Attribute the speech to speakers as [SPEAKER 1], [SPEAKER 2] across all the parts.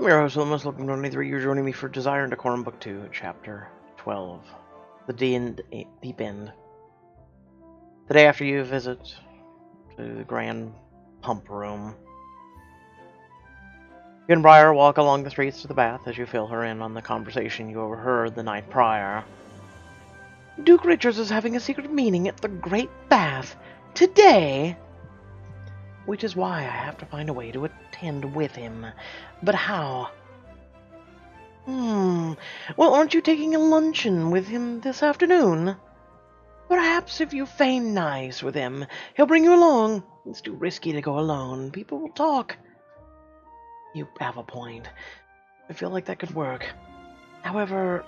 [SPEAKER 1] I'm your host, Wilmus, looking 23. You're joining me for Desire Decorum, Book 2, Chapter 12. The Deep End. The day after you visit to the Grand Pump Room, you and Briar walk along the streets to the bath as you fill her in on the conversation you overheard the night prior. Duke Richards is having a secret meeting at the Great Bath today, which is why I have to find a way to attend with him. But how? Well, aren't you taking a luncheon with him this afternoon? Perhaps if you feign nice with him, he'll bring you along. It's too risky to go alone. People will talk. You have a point. I feel like that could work. However,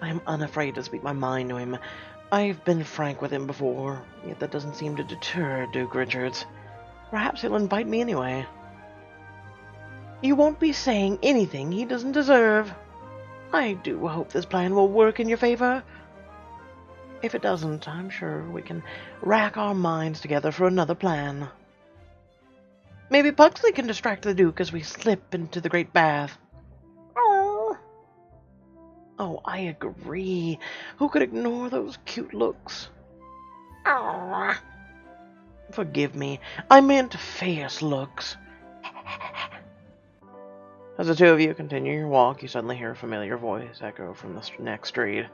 [SPEAKER 1] I am unafraid to speak my mind to him. I've been frank with him before, yet that doesn't seem to deter Duke Richards. Perhaps he'll invite me anyway. You won't be saying anything he doesn't deserve. I do hope this plan will work in your favor. If it doesn't, I'm sure we can rack our minds together for another plan. Maybe Pugsley can distract the Duke as we slip into the Great Bath. Oh, I agree. Who could ignore those cute looks? Forgive me. I meant fierce looks. As the two of you continue your walk, you suddenly hear a familiar voice echo from the next street.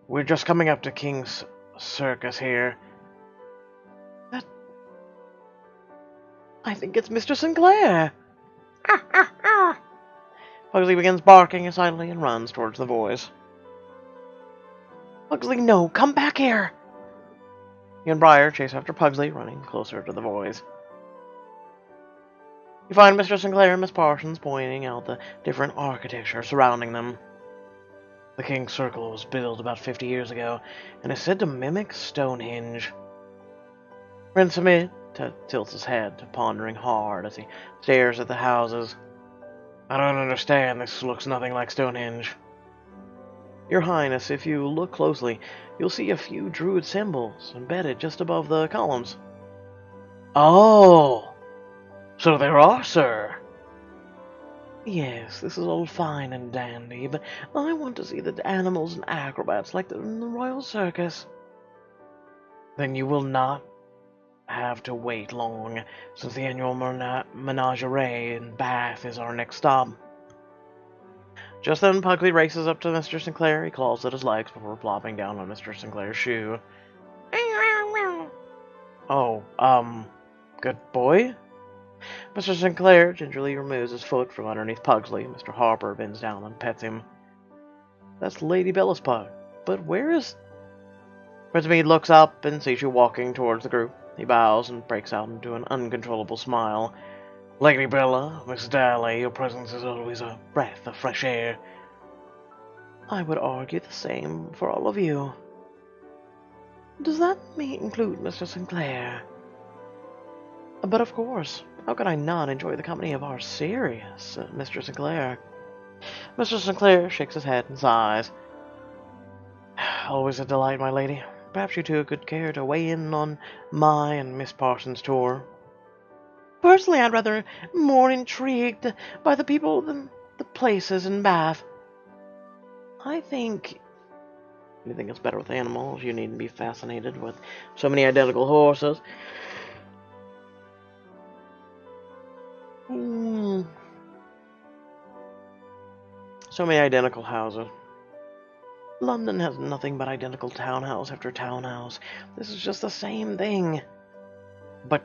[SPEAKER 1] We're just coming up to King's Circus here. I think it's Mr. Sinclair. Pugsley begins barking excitedly and runs towards the voice. Pugsley, no, come back here! You and Briar chase after Pugsley, running closer to the voice. You find Mr. Sinclair and Miss Parsons pointing out the different architecture surrounding them. The King's Circle was built about 50 years ago, and is said to mimic Stonehenge. Prince Hamid tilts his head, pondering hard as he stares at the houses. I don't understand. This looks nothing like Stonehenge. Your Highness, if you look closely, you'll see a few druid symbols embedded just above the columns. Oh! So there are, sir. Yes, this is all fine and dandy, but I want to see the animals and acrobats like in the Royal Circus. Then you will not have to wait long, since the annual menagerie in Bath is our next stop. Just then, Pugsley races up to Mr. Sinclair. He claws at his legs before plopping down on Mr. Sinclair's shoe. Oh, good boy? Mr. Sinclair gingerly removes his foot from underneath Pugsley. Mr. Harper bends down and pets him. That's Lady Bella's pug. But where is... Prince Mead looks up and sees you walking towards the group. He bows and breaks out into an uncontrollable smile. Lady Bella, Miss Daly, your presence is always a breath of fresh air. I would argue the same for all of you. Does that include Mr. Sinclair? But of course, how could I not enjoy the company of our serious Mr. Sinclair? Mr. Sinclair shakes his head and sighs. Always a delight, my lady. Perhaps you two could care to weigh in on my and Miss Parsons' tour. Personally, I'd rather more intrigued by the people than the places in Bath. I think it's better with animals. You needn't be fascinated with so many identical horses. So many identical houses. London has nothing but identical townhouse after townhouse. This is just the same thing. But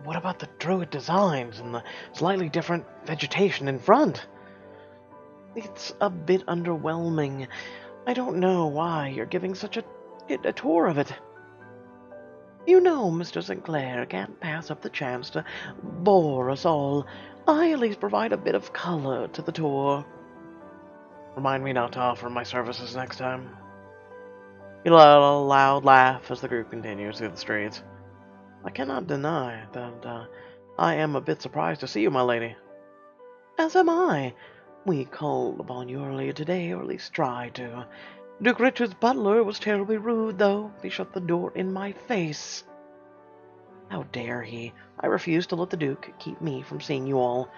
[SPEAKER 1] what about the druid designs and the slightly different vegetation in front? It's a bit underwhelming. I don't know why you're giving such a tour of it. You know, Mr. Sinclair can't pass up the chance to bore us all. I at least provide a bit of color to the tour. Remind me not to offer my services next time. You let a loud laugh as the group continues through the streets. I cannot deny that I am a bit surprised to see you, my lady. As am I. We called upon you earlier today, or at least tried to. Duke Richard's butler was terribly rude, though. He shut the door in my face. How dare he? I refuse to let the Duke keep me from seeing you all.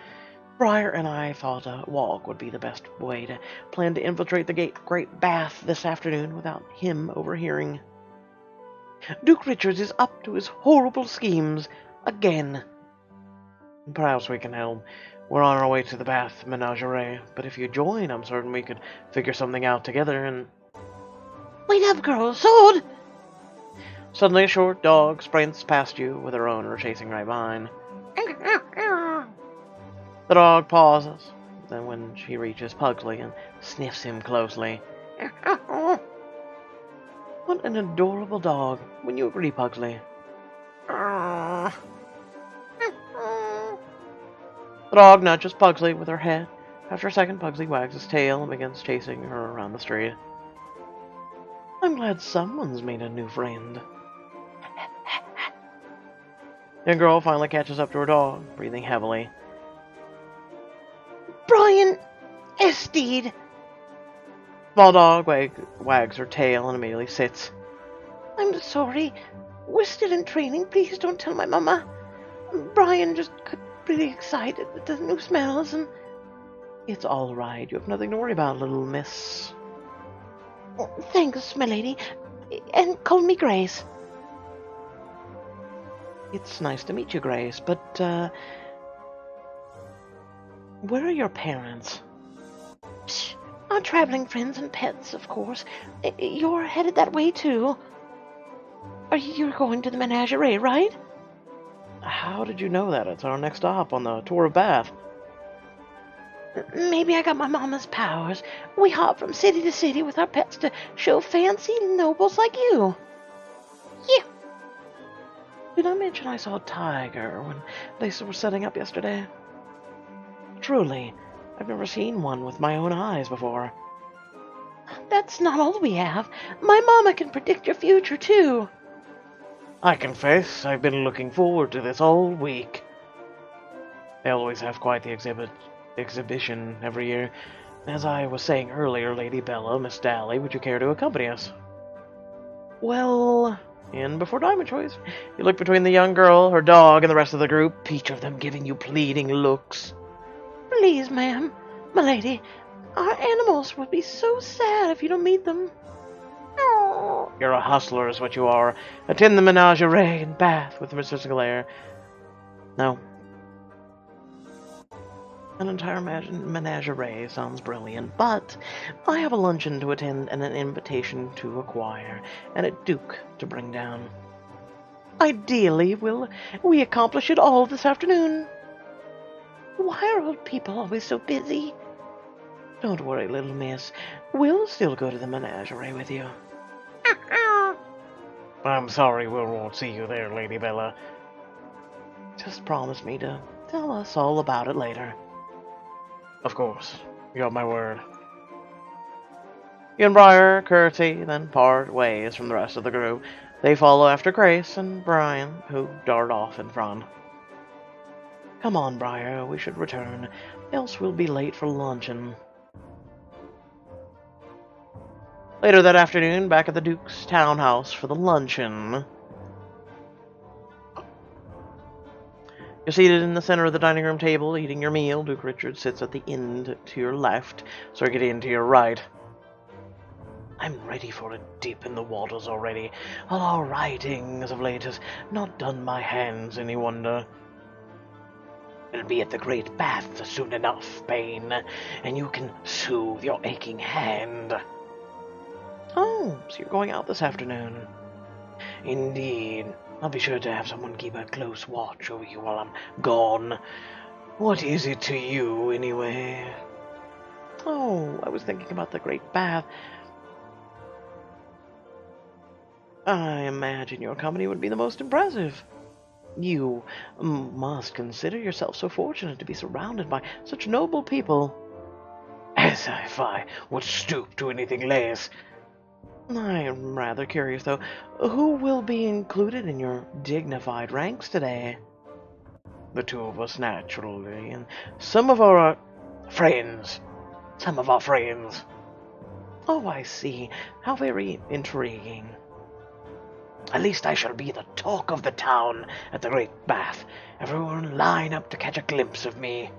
[SPEAKER 1] Briar and I thought a walk would be the best way to plan to infiltrate the Great Bath this afternoon without him overhearing. Duke Richards is up to his horrible schemes again. Perhaps we can help. We're on our way to the Bath Menagerie, but if you join, I'm certain we could figure something out together and...
[SPEAKER 2] Wait up, girl! Sword!
[SPEAKER 1] Suddenly a short dog sprints past you with her owner chasing right behind. The dog pauses, then when she reaches Pugsley and sniffs him closely. What an adorable dog. Wouldn't you agree, Pugsley? The dog nudges Pugsley with her head. After a second, Pugsley wags his tail and begins chasing her around the street. I'm glad someone's made a new friend. The young girl finally catches up to her dog, breathing heavily.
[SPEAKER 2] Brian Estede!
[SPEAKER 1] Small dog wags her tail and immediately sits.
[SPEAKER 2] I'm sorry. We're still in training. Please don't tell my mama. Brian just got really excited with the new smells and...
[SPEAKER 1] It's all right. You have nothing to worry about, little miss.
[SPEAKER 2] Thanks, my lady. And call me Grace.
[SPEAKER 1] It's nice to meet you, Grace, but, where are your parents?
[SPEAKER 2] Psh, our traveling friends and pets, of course. You're headed that way, too. You're going to the menagerie, right?
[SPEAKER 1] How did you know that? It's our next stop on the tour of Bath.
[SPEAKER 2] Maybe I got my mama's powers. We hop from city to city with our pets to show fancy nobles like you. Yeah.
[SPEAKER 1] Did I mention I saw a tiger when they were setting up yesterday? Truly, I've never seen one with my own eyes before.
[SPEAKER 2] That's not all we have. My mama can predict your future, too.
[SPEAKER 1] I confess, I've been looking forward to this all week. They always have quite the exhibition every year. As I was saying earlier, Lady Bella, Miss Dally, would you care to accompany us? Well, and before Diamond Choice, you look between the young girl, her dog, and the rest of the group, each of them giving you pleading looks.
[SPEAKER 2] Please, ma'am, my lady, our animals would be so sad if you don't meet them.
[SPEAKER 1] Oh. You're a hustler is what you are. Attend the menagerie in Bath with Mr. Scalaire. No. An entire menagerie sounds brilliant, but I have a luncheon to attend and an invitation to acquire, and a duke to bring down. Ideally, will we accomplish it all this afternoon?
[SPEAKER 2] Why are old people always so busy?
[SPEAKER 1] Don't worry, little miss. We'll still go to the menagerie with you. I'm sorry we won't see you there, Lady Bella. Just promise me to tell us all about it later. Of course. You got my word. You and Briar curtsy, then part ways from the rest of the group. They follow after Grace and Brian, who dart off in front. Come on, Briar, we should return, else we'll be late for luncheon. Later that afternoon, back at the Duke's townhouse for the luncheon. You're seated in the center of the dining room table, eating your meal. Duke Richard sits at the end to your left, Sergidine to your right. I'm ready for a dip in the waters already. All our writing as of late has not done my hands any wonder. We'll be at the Great Bath soon enough, Bane, and you can soothe your aching hand. Oh, so you're going out this afternoon. Indeed. I'll be sure to have someone keep a close watch over you while I'm gone. What is it to you, anyway? Oh, I was thinking about the Great Bath. I imagine your company would be the most impressive. You must consider yourself so fortunate to be surrounded by such noble people. As if I would stoop to anything less. I am rather curious, though. Who will be included in your dignified ranks today? The two of us, naturally, and some of our friends. Some of our friends. Oh, I see. How very intriguing. At least I shall be the talk of the town at the Great Bath. Everyone line up to catch a glimpse of me.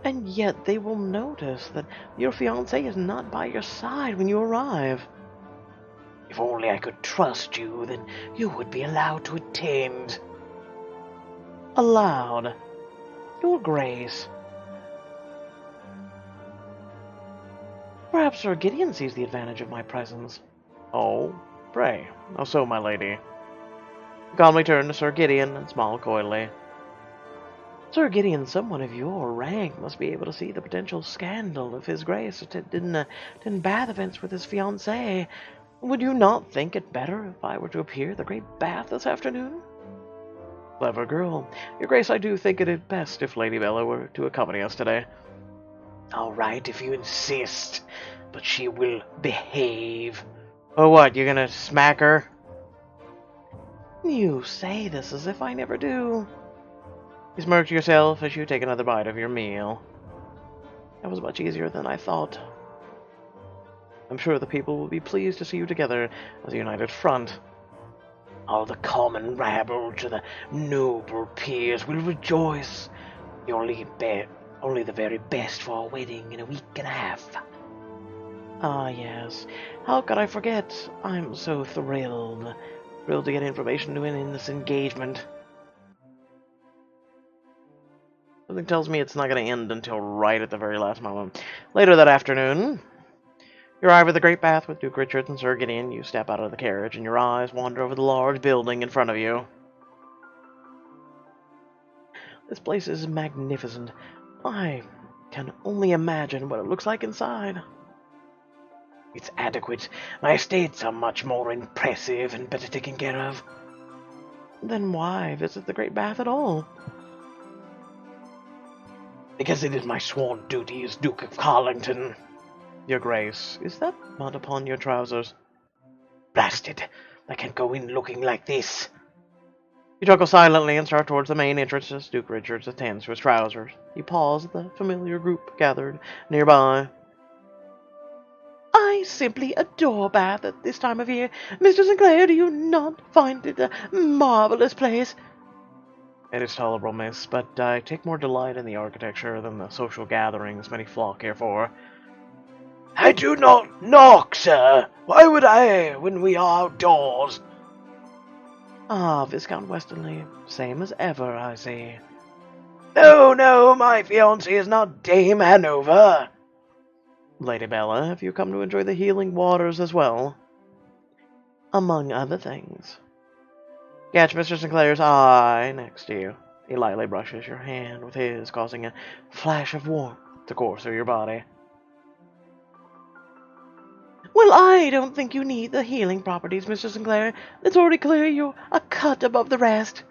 [SPEAKER 1] And yet they will notice that your fiancé is not by your side when you arrive. If only I could trust you, then you would be allowed to attend. Allowed? Your Grace. Perhaps Sir Gideon sees the advantage of my presence. Oh, pray. How so, my lady? He calmly turned to Sir Gideon and smiled coyly. Sir Gideon, someone of your rank must be able to see the potential scandal if His Grace attended bath events with his fiancée. Would you not think it better if I were to appear at the Great Bath this afternoon? Clever girl. Your Grace, I do think it is best if Lady Bella were to accompany us today. All right, if you insist, but she will behave. Oh, what, you're gonna smack her? You say this as if I never do. You smirk to yourself as you take another bite of your meal. That was much easier than I thought. I'm sure the people will be pleased to see you together as a united front. All the common rabble to the noble peers will rejoice. You only the very best for a wedding in a week and a half. Ah, yes. How could I forget? I'm so thrilled. Thrilled to get information to end this engagement. Something tells me it's not going to end until right at the very last moment. Later that afternoon, you arrive at the Great Bath with Duke Richard and Sir Gideon. You step out of the carriage, and your eyes wander over the large building in front of you. This place is magnificent. I can only imagine what it looks like inside. It's adequate. My estates are much more impressive and better taken care of. Then why visit the Great Bath at all? Because it is my sworn duty as Duke of Carlington. Your Grace, is that mud upon your trousers? Blasted! I can't go in looking like this. You chuckle silently and start towards the main entrance as Duke Richards attends to his trousers. You pause at the familiar group gathered nearby. I simply adore Bath at this time of year. Mr. Sinclair, do you not find it a marvelous place? It is tolerable, miss, but I take more delight in the architecture than the social gatherings many flock here for. I do not knock, sir. Why would I, when we are outdoors? Ah, Viscount Westerly, same as ever, I see. No, my fiancée is not Dame Hanover. Lady Bella, have you come to enjoy the healing waters as well? Among other things. Catch Mr. Sinclair's eye next to you. He lightly brushes your hand with his, causing a flash of warmth to course through your body. Well, I don't think you need the healing properties, Mr. Sinclair. It's already clear you're a cut above the rest.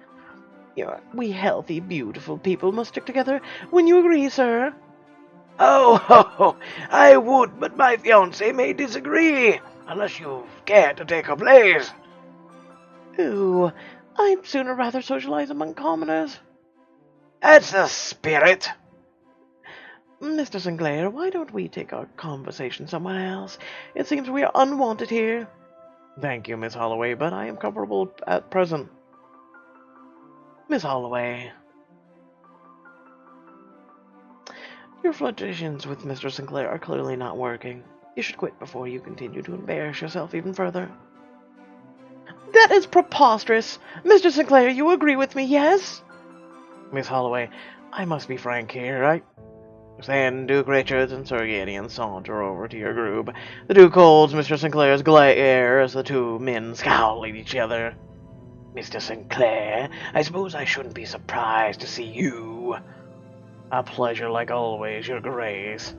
[SPEAKER 1] We healthy, beautiful people must stick together. Wouldn't you agree, sir? Oh, I would, but my fiancée may disagree, unless you care to take her place. Ooh, I'd sooner rather socialize among commoners. That's the spirit. Mr. Sinclair, why don't we take our conversation somewhere else? It seems we are unwanted here. Thank you, Miss Holloway, but I am comfortable at present. Miss Holloway. Your flirtations with Mr. Sinclair are clearly not working. You should quit before you continue to embarrass yourself even further. That is preposterous! Mr. Sinclair, you agree with me, yes? Miss Holloway, I must be frank here. Then Duke Richards and Sir Gideon saunter over to your group. The Duke holds Mr. Sinclair's glare as the two men scowl at each other. Mr. Sinclair, I suppose I shouldn't be surprised to see you. A pleasure like always, Your Grace.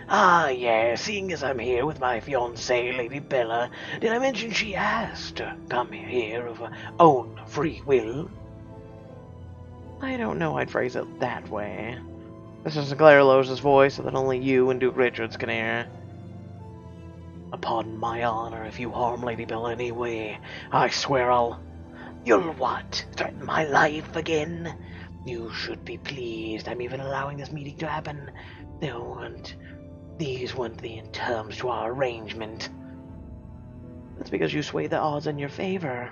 [SPEAKER 1] Ah, yes, seeing as I'm here with my fiancée, Lady Bella, did I mention she has to come here of her own free will? I don't know I'd phrase it that way. Mr. Sinclair lowers his voice so that only you and Duke Richards can hear. Upon my honor, if you harm Lady Bella in any way, I swear You'll what? Threaten my life again? You should be pleased I'm even allowing this meeting to happen. These weren't the terms to our arrangement. It's because you sway the odds in your favor.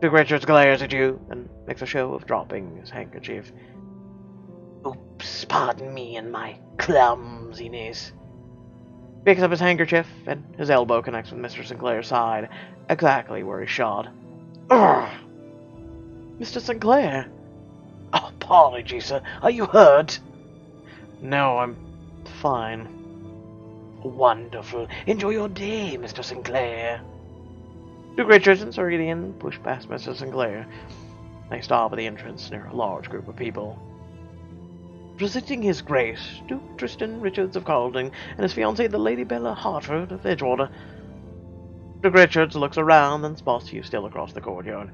[SPEAKER 1] Duke Richards glares at you and makes a show of dropping his handkerchief. Oops, pardon me and my clumsiness. Picks up his handkerchief, and his elbow connects with Mr. Sinclair's side, exactly where he shot. Urgh! Mr. Sinclair! Oh, apologies, sir. Are you hurt? No, I'm fine. Wonderful. Enjoy your day, Mr. Sinclair. Duke Richards and Sir Gideon push past Mr. Sinclair. They stop at the entrance near a large group of people. Presenting His Grace, Duke Tristan Richards of Carlton, and his fiancée, the Lady Bella Hartford of Edgewater. Duke Richards looks around and spots you still across the courtyard.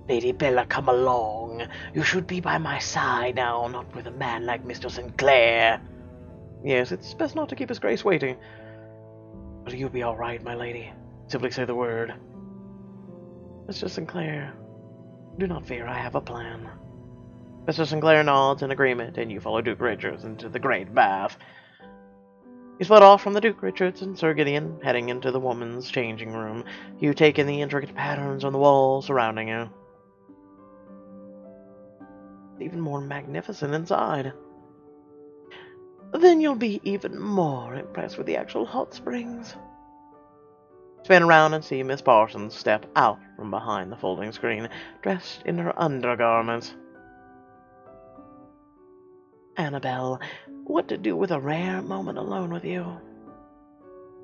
[SPEAKER 1] Lady Bella, come along. You should be by my side now, not with a man like Mr. Sinclair. Yes, it's best not to keep His Grace waiting. But you'll be all right, my lady. Simply say the word. Mr. Sinclair, do not fear, I have a plan. Mr. Sinclair nods in agreement, and you follow Duke Richards into the great bath. You split off from the Duke Richards and Sir Gideon, heading into the woman's changing room. You take in the intricate patterns on the walls surrounding you. Even more magnificent inside. Then you'll be even more impressed with the actual hot springs. Spin around and see Miss Parsons step out from behind the folding screen, dressed in her undergarments. Annabelle, what to do with a rare moment alone with you?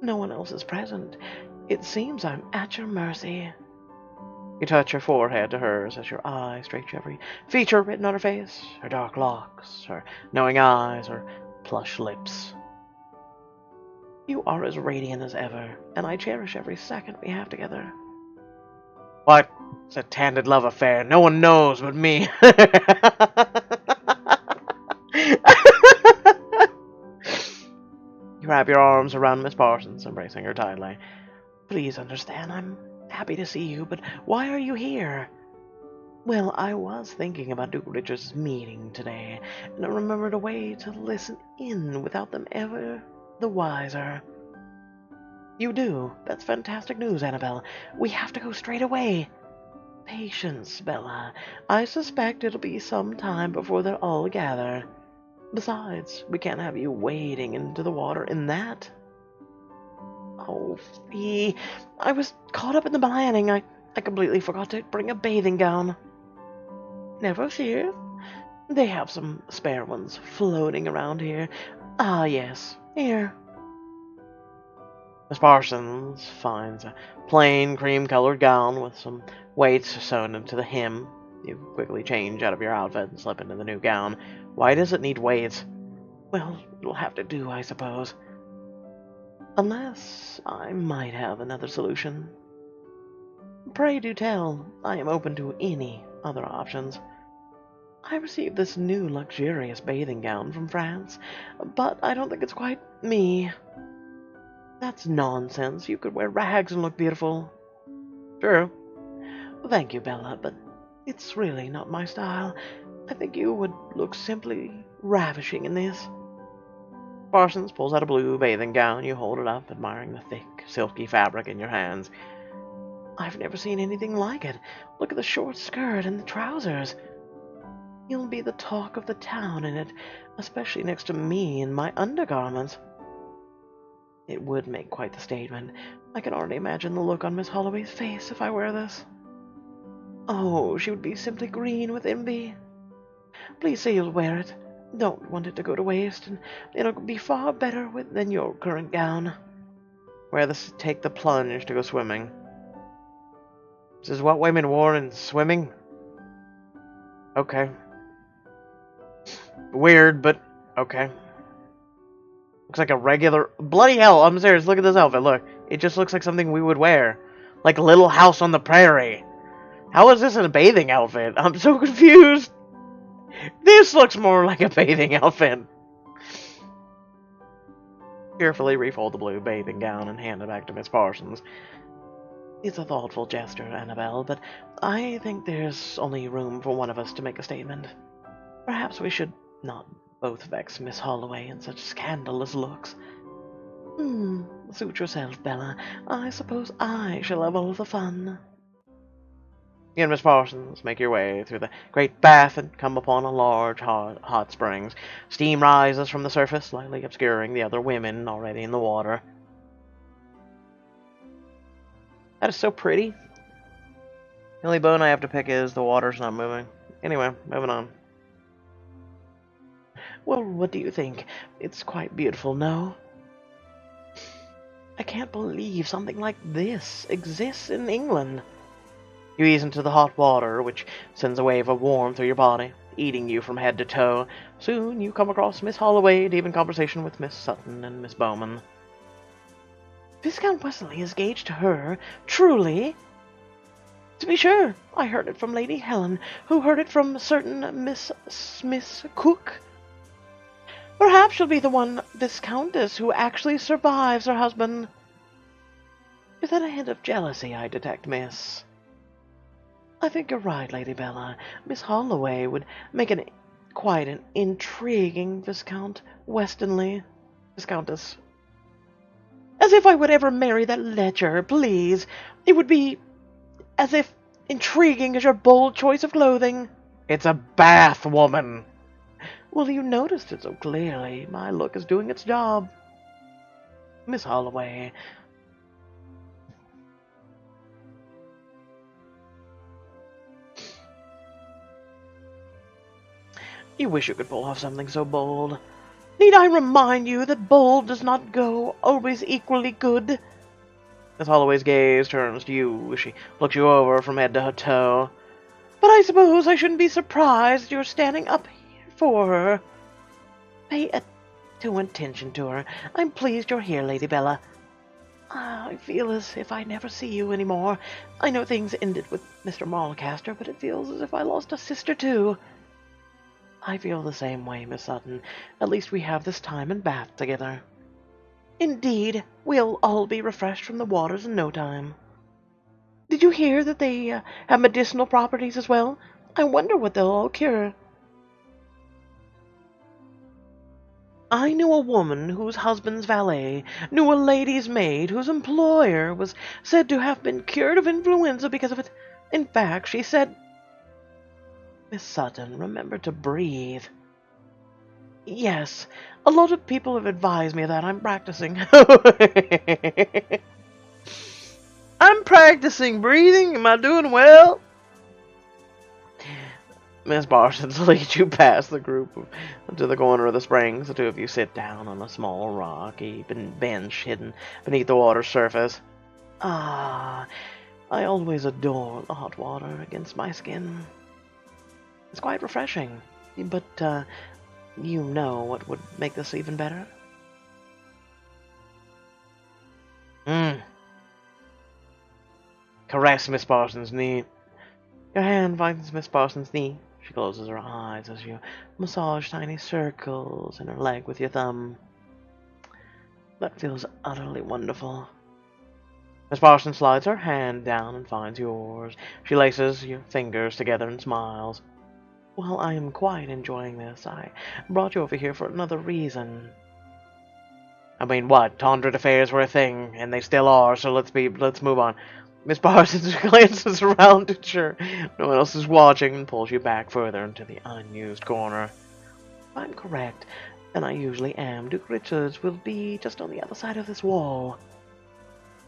[SPEAKER 1] No one else is present. It seems I'm at your mercy. You touch her forehead to hers as your eyes trace every feature written on her face, her dark locks, her knowing eyes, her plush lips. You are as radiant as ever, and I cherish every second we have together. What? It's a candid love affair. No one knows but me. You wrap your arms around Miss Parsons, embracing her tightly. Please understand, I'm happy to see you, but why are you here? Well, I was thinking about Duke Richards' meeting today, and I remembered a way to listen in without them ever the wiser. You do? That's fantastic news, Annabelle. We have to go straight away. Patience, Bella. I suspect it'll be some time before they'll all gather. Besides, we can't have you wading into the water in that. Oh, Fee, I was caught up in the planning. I completely forgot to bring a bathing gown. Never fear. They have some spare ones floating around here. Ah, yes. Here. Miss Parsons finds a plain cream-colored gown with some weights sewn into the hem. You quickly change out of your outfit and slip into the new gown. Why does it need weights? Well, it'll have to do, I suppose. Unless I might have another solution. Pray do tell. I am open to any other options. I received this new luxurious bathing gown from France, but I don't think it's quite me. That's nonsense. You could wear rags and look beautiful. True. Thank you, Bella, but it's really not my style. I think you would look simply ravishing in this. Parsons pulls out a blue bathing gown. You hold it up, admiring the thick, silky fabric in your hands. I've never seen anything like it. Look at the short skirt and the trousers. You'll be the talk of the town in it, especially next to me in my undergarments. It would make quite the statement. I can already imagine the look on Miss Holloway's face if I wear this. Oh, she would be simply green with envy. Please say you'll wear it. Don't want it to go to waste, and it'll be far better than your current gown. Take the plunge to go swimming. This is what women wore in swimming? Okay. Weird, but okay. Looks like a regular... Bloody hell, I'm serious, look at this outfit, look. It just looks like something we would wear. Like Little House on the Prairie. How is this a bathing outfit? I'm so confused. This looks more like a bathing outfit. Carefully refold the blue bathing gown and hand it back to Miss Parsons. It's a thoughtful gesture, Annabelle, but I think there's only room for one of us to make a statement. Perhaps we should not both vex Miss Holloway in such scandalous looks. Suit yourself, Bella. I suppose I shall have all of the fun. You and Miss Parsons make your way through the great bath and come upon a large hot springs. Steam rises from the surface, slightly obscuring the other women already in the water. That is so pretty. The only bone I have to pick is the water's not moving. Anyway, moving on. Well, what do you think? It's quite beautiful, no? I can't believe something like this exists in England. You ease into the hot water, which sends a wave of warmth through your body, eating you from head to toe. Soon you come across Miss Holloway, deep in conversation with Miss Sutton and Miss Bowman. Viscount Wesley is engaged to her, truly? To be sure, I heard it from Lady Helen, who heard it from certain Miss Cook. Perhaps she'll be the one Viscountess who actually survives her husband. Is that a hint of jealousy I detect, miss? I think you're right, Lady Bella. Miss Holloway would make quite an intriguing Viscount Westonleigh. Viscountess. As if I would ever marry that lecher, please. It would be as if intriguing as your bold choice of clothing. It's a bath, woman. Well, you noticed it so clearly. My look is doing its job. Miss Holloway. You wish you could pull off something so bold. Need I remind you that bold does not go always equally good? Miss Holloway's gaze turns to you as she looks you over from head to toe. But I suppose I shouldn't be surprised you're standing up here for her. Pay no attention to her. I'm pleased you're here, Lady Bella. I feel as if I never see you anymore. I know things ended with Mr. Mulcaster, but it feels as if I lost a sister too. I feel the same way, Miss Sutton. At least we have this time in Bath together. Indeed, we'll all be refreshed from the waters in no time. Did you hear that they have medicinal properties as well? I wonder what they'll all cure. I knew a woman whose husband's valet knew a lady's maid whose employer was said to have been cured of influenza because of it. In fact, she said... Miss Sutton, remember to breathe. Yes, a lot of people have advised me of that. I'm practicing. I'm practicing breathing. Am I doing well? Miss Parsons leads you past the group to the corner of the springs. The two of you sit down on a small rocky bench hidden beneath the water's surface. Ah, I always adore the hot water against my skin. It's quite refreshing, but you know what would make this even better? Caress Miss Parsons' knee. Your hand finds Miss Parsons' knee. She closes her eyes as you massage tiny circles in her leg with your thumb. That feels utterly wonderful. Miss Parsons slides her hand down and finds yours. She laces your fingers together and smiles. Well, I am quite enjoying this. I brought you over here for another reason. I mean, what? Tondred affairs were a thing, and they still are, so let's move on. Miss Parsons glances around to ensure no one else is watching and pulls you back further into the unused corner. If I'm correct, and I usually am, Duke Richard's will be just on the other side of this wall.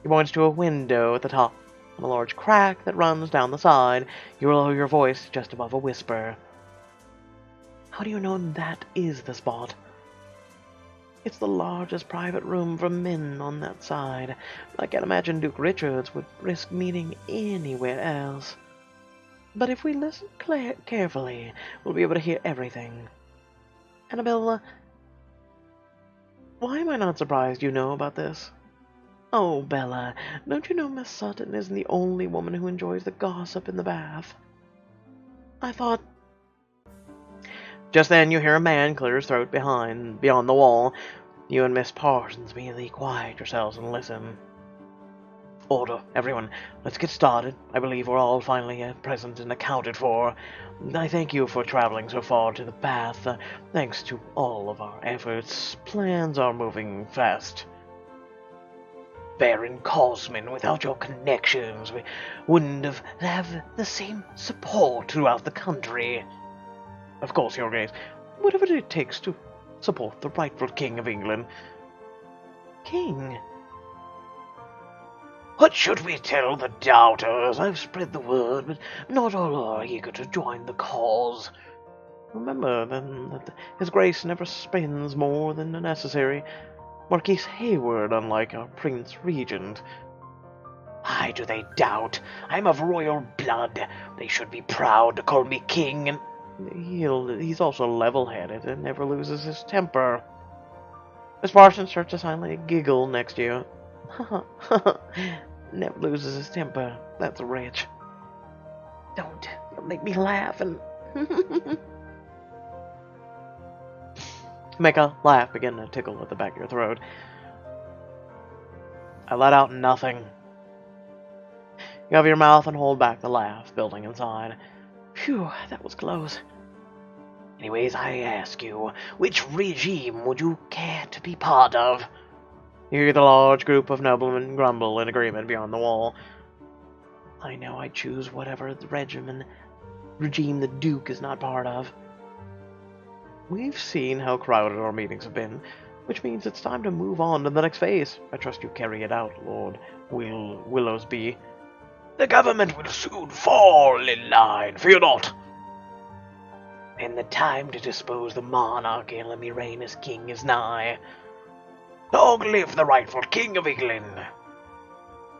[SPEAKER 1] He points to a window at the top, and a large crack that runs down the side. You lower your voice just above a whisper. How do you know that is the spot? It's the largest private room for men on that side. I can't imagine Duke Richards would risk meeting anywhere else. But if we listen carefully, we'll be able to hear everything. Annabella, why am I not surprised you know about this? Oh, Bella, don't you know Miss Sutton isn't the only woman who enjoys the gossip in the bath? I thought... Just then you hear a man clear his throat beyond the wall. You and Miss Parsons immediately quiet yourselves and listen. Order, everyone. Let's get started. I believe we're all finally present and accounted for. I thank you for traveling so far to the bath. Thanks to all of our efforts, plans are moving fast. Baron Cosmin, without your connections, we wouldn't have the same support throughout the country. Of course, Your Grace, whatever it takes to support the rightful King of England. King? What should we tell the doubters? I've spread the word, but not all are eager to join the cause. Remember, then, that His Grace never spends more than necessary. Marquis Hayward, unlike our Prince Regent. Why do they doubt? I'm of royal blood. They should be proud to call me king, and he's also level-headed and never loses his temper. Miss Parsons starts to silently giggle next to you. Never loses his temper. That's rich. Don't make me laugh and make a laugh begin to tickle at the back of your throat. I let out nothing. You cover your mouth and hold back the laugh building inside. Phew, that was close. Anyways, I ask you, which regime would you care to be part of? You hear the large group of noblemen grumble in agreement beyond the wall. I know I'd choose whatever the regime the Duke is not part of. We've seen how crowded our meetings have been, which means it's time to move on to the next phase. I trust you carry it out, Lord Willowsby. The government will soon fall in line, fear not. And the time to dispose the monarchy and let me reign as king is nigh. Long live the rightful King of England!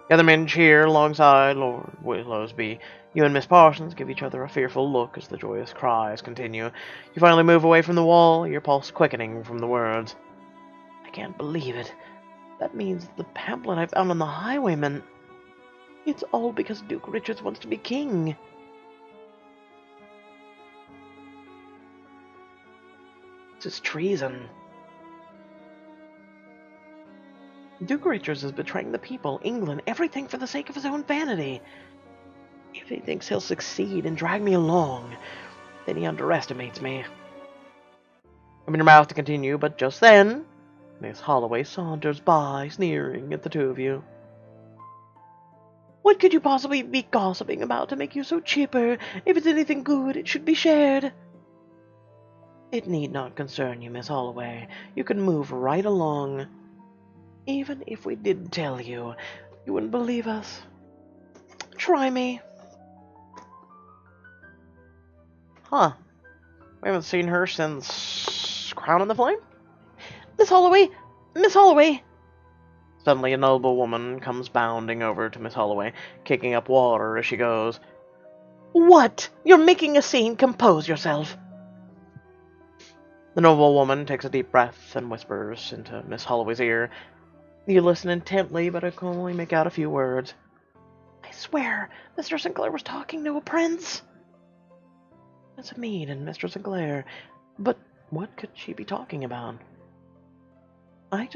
[SPEAKER 1] The other men cheer alongside Lord Willowsby. You and Miss Parsons give each other a fearful look as the joyous cries continue. You finally move away from the wall, your pulse quickening from the words. I can't believe it. That means the pamphlet I found on the highwayman. It's all because Duke Richards wants to be king. This is treason. Duke Richards is betraying the people, England, everything for the sake of his own vanity. If he thinks he'll succeed and drag me along, then he underestimates me. Open your mouth to continue, but just then, Miss Holloway saunters by, sneering at the two of you. What could you possibly be gossiping about to make you so chipper? If it's anything good, it should be shared. It need not concern you, Miss Holloway. You can move right along. Even if we did tell you, you wouldn't believe us. Try me. Huh. We haven't seen her since Crown in the Flame? Miss Holloway! Miss Holloway! Suddenly a noble woman comes bounding over to Miss Holloway, kicking up water as she goes. What? You're making a scene. Compose yourself. The noble woman takes a deep breath and whispers into Miss Holloway's ear. You listen intently, but I can only make out a few words. I swear, Mr. Sinclair was talking to a prince. It's me and Mr. Sinclair. But what could she be talking about? I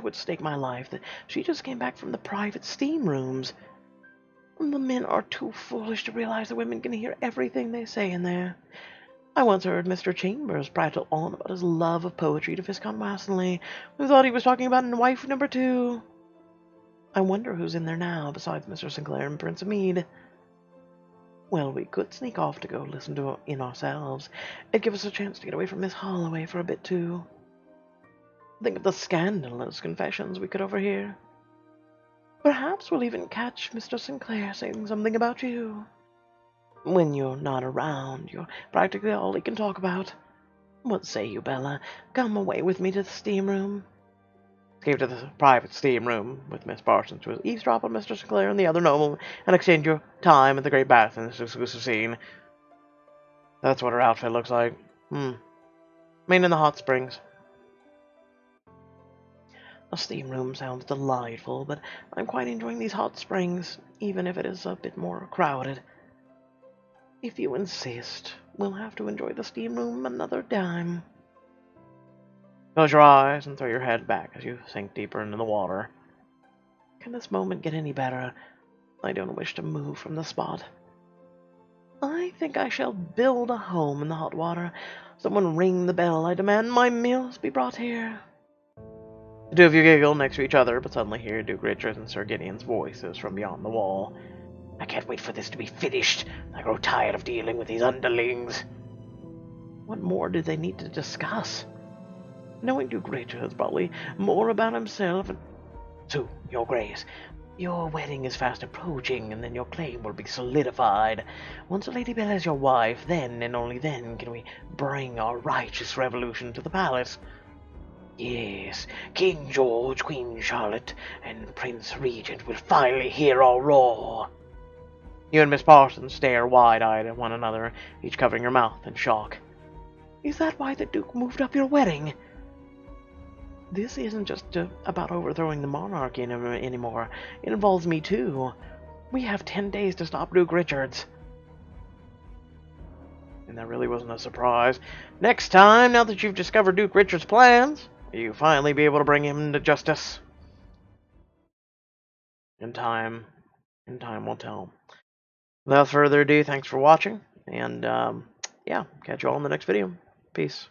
[SPEAKER 1] would stake my life that she just came back from the private steam rooms. The men are too foolish to realize the women can hear everything they say in there. I once heard Mr. Chambers prattle on about his love of poetry to Viscount Wassenley, who thought he was talking about wife number 2. I wonder who's in there now, besides Mr. Sinclair and Prince Mead. Well, we could sneak off to go listen to it in ourselves. It'd give us a chance to get away from Miss Holloway for a bit, too. Think of the scandalous confessions we could overhear. Perhaps we'll even catch Mr. Sinclair saying something about you. When you're not around, you're practically all he can talk about. What say you, Bella? Come away with me to the steam room. Escape to the private steam room with Miss Parsons to eavesdrop on Mr. Sinclair and the other noble, and exchange your time at the great bath in this exclusive scene. That's what her outfit looks like. I mean, in the hot springs. A steam room sounds delightful, but I'm quite enjoying these hot springs, even if it is a bit more crowded. If you insist, we'll have to enjoy the steam room another time. Close your eyes and throw your head back as you sink deeper into the water. Can this moment get any better? I don't wish to move from the spot. I think I shall build a home in the hot water. Someone ring the bell. I demand my meals be brought here. The two of you giggle next to each other, but suddenly hear Duke Richard's and Sir Gideon's voices from beyond the wall.
[SPEAKER 2] I can't wait for this to be finished. I grow tired of dealing with these underlings.
[SPEAKER 1] What more do they need to discuss? Knowing Duke Richard's probably more about himself and...
[SPEAKER 2] So, Your Grace, your wedding is fast approaching, and then your claim will be solidified. Once Lady Bella is your wife, then and only then can we bring our righteous revolution to the palace. Yes, King George, Queen Charlotte, and Prince Regent will finally hear our roar.
[SPEAKER 1] You and Miss Parsons stare wide-eyed at one another, each covering your mouth in shock.
[SPEAKER 2] Is that why the Duke moved up your wedding?
[SPEAKER 1] This isn't just about overthrowing the monarchy anymore. It involves me too. We have 10 days to stop Duke Richards. And that really wasn't a surprise. Next time, now that you've discovered Duke Richard's plans, you finally be able to bring him to justice. In time will tell. Without further ado, thanks for watching, and yeah, catch you all in the next video. Peace.